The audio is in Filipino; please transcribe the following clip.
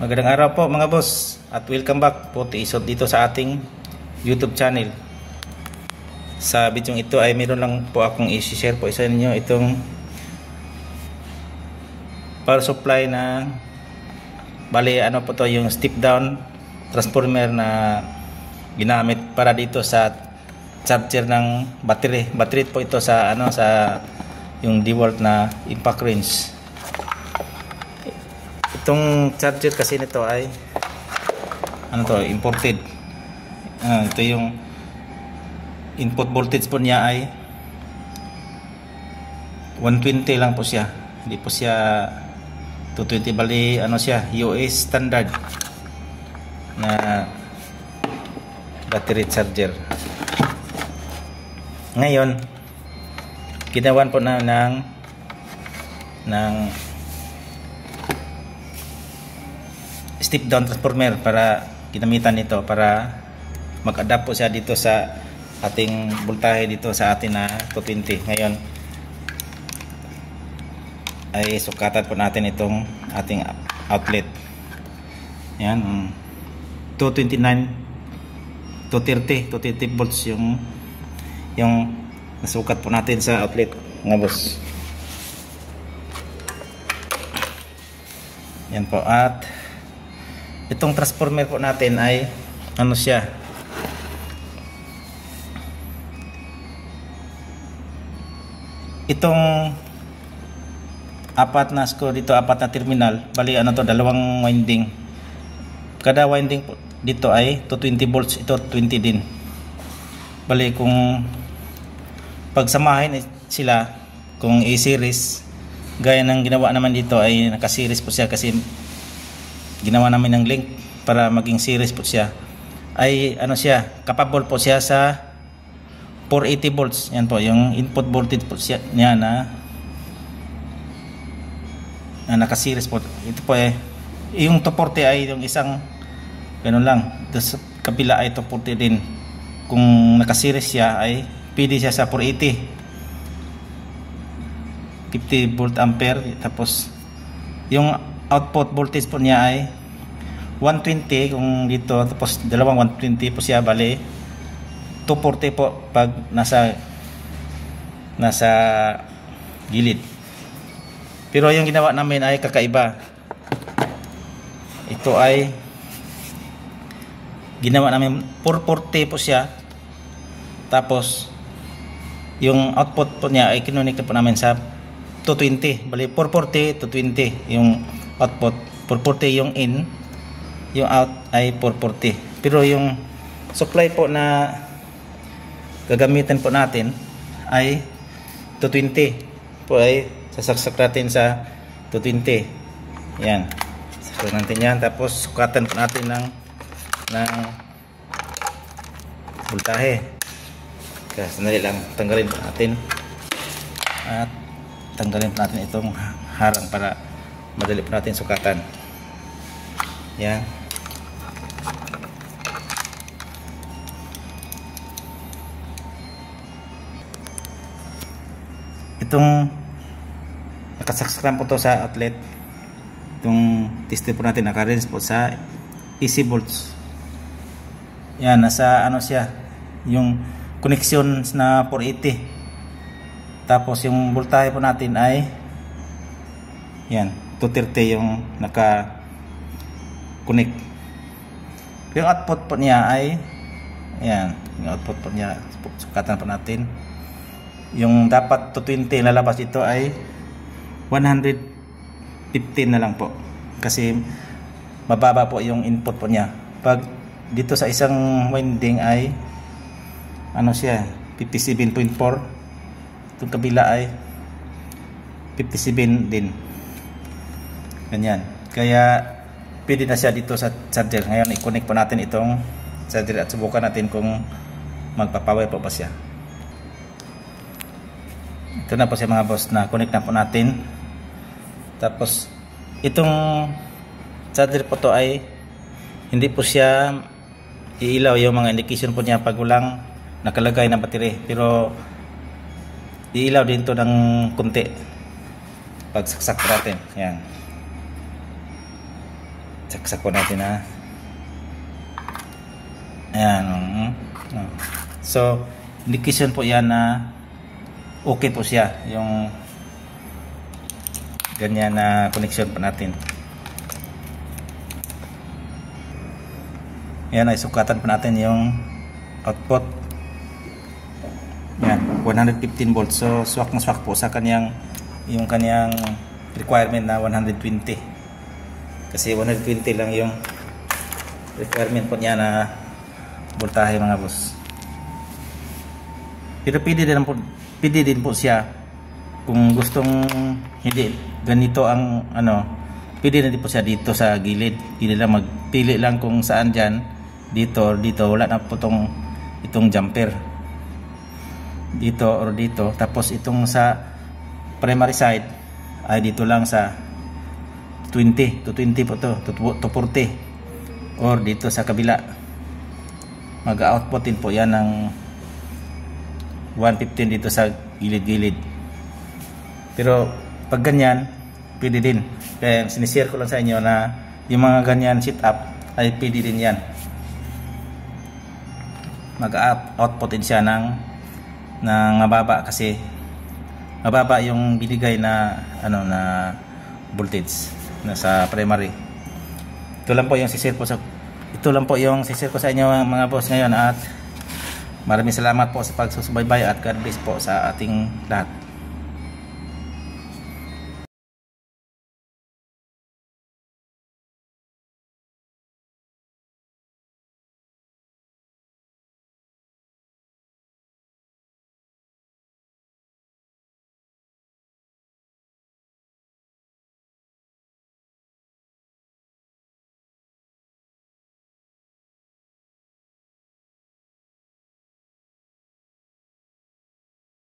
Magandang araw po mga boss at welcome back po dito sa ating YouTube channel. Sa video ito ay meron lang po akong i-share po sa inyo itong power supply na bali ano po to, yung step down transformer na ginamit para dito sa charger ng battery po ito sa sa yung DeWalt na impact range. Itong charger kasi nito ay imported. Ito yung input voltage po niya ay 120 lang po siya. Hindi po siya 220, bali siya US standard na battery charger. Ngayon ginawan po na ng step down transformer para ginamitan nito para mag-adapt po siya dito sa ating voltahe dito sa atin na 220. Ngayon ay sukatan po natin itong ating outlet. Yan, 229 230 volts yung nasukat po natin sa outlet nga boss. Yan po, at itong transformer po natin ay siya, itong apat na screw dito, apat na terminal, bali dalawang winding. Kada winding po dito ay 220 volts, ito 20 din. Bali kung pagsamahin sila, kung i-series gaya ng ginawa naman dito ay naka-series po siya kasi ginawa namin ng link para maging series po siya, ay siya, capable po siya sa 480 volts. Yan po yung input voltage po siya niya na naka-series po. Ito po yung 240 ay yung isang ganun lang, tapos kabila ay 240 din. Kung naka-series siya ay pwede siya sa 480 50 volt ampere. Tapos yung output voltage po niya ay 120 kung dito, tapos dalawang 120 po siya, bali 240 po pag nasa gilid. Pero yung ginawa namin ay kakaiba. Ito ay ginawa namin 440 po siya, tapos yung output po niya ay kinunik po namin sa 220, bali 440 220 yung output, 440 yung in, yung out ay 440. Pero yung supply po na gagamitin po natin ay 220 po, ay sasaksak natin sa 220. Yan, sasaksak natin yan, tapos sukatan po natin ng voltahe. Kaya sandali lang, tanggalin po natin at tanggalin po natin itong harang para madali po natin sukatan. Yan. Itong nakasaksakan po to sa outlet. Itong tester po natin, naka-range po sa AC volts. Yan, nasa siya, yung connection na 480. Tapos yung voltahe po natin ay yan, 230 yung naka-connect. Yung output po niya ay yan, yung output po niya, sukatan po natin. Yung dapat 220 lalabas ito ay 115 na lang po, kasi mababa po yung input po niya. Pag dito sa isang winding ay siya, 57.4. Itong kabila ay 57 din. Ganyan. Kaya pwede na siya dito sa charger. Ngayon i-connect po natin itong charger at subukan natin kung magpapower po ba siya. Ito na po siya mga boss, na connect na po natin. Tapos itong charger po to ay hindi po siya iilaw yung mga indication po niya pag walang nakalagay na battery, pero iilaw din to ng kunti pag saksak natin. Yan, saksak po natin ha. Ayan. So indication po yan na okay po siya yung ganyan na connection po natin. Yan ay sukatan po natin yung output. Yan 115 volts. So swak na swak po sa kanyang yung kanyang requirement na 120. Kasi 120 lang yung requirement po niya na voltahe mga boss. Pero pwede din po siya kung gustong hindi ganito ang ano, pwede na din po siya dito sa gilid. Hindi lang magpili lang kung saan diyan, dito wala na po itong jumper. Dito or dito, tapos itong sa primary side ay dito lang sa 20 po to 40 or dito sa kabila mag-output din po yan ng 115 dito sa gilid-gilid. Pero pag ganyan pwede din, kaya sinishare ko lang sa inyo na yung mga ganyan setup ay pwede din yan, mag-output din siya ng mababa kasi mababa yung binigay na ano na voltage na sa primary. Ito lang po yung sisir ko sa inyo mga boss ngayon, at maraming salamat po sa pagsusubaybay at God bless po sa ating lahat.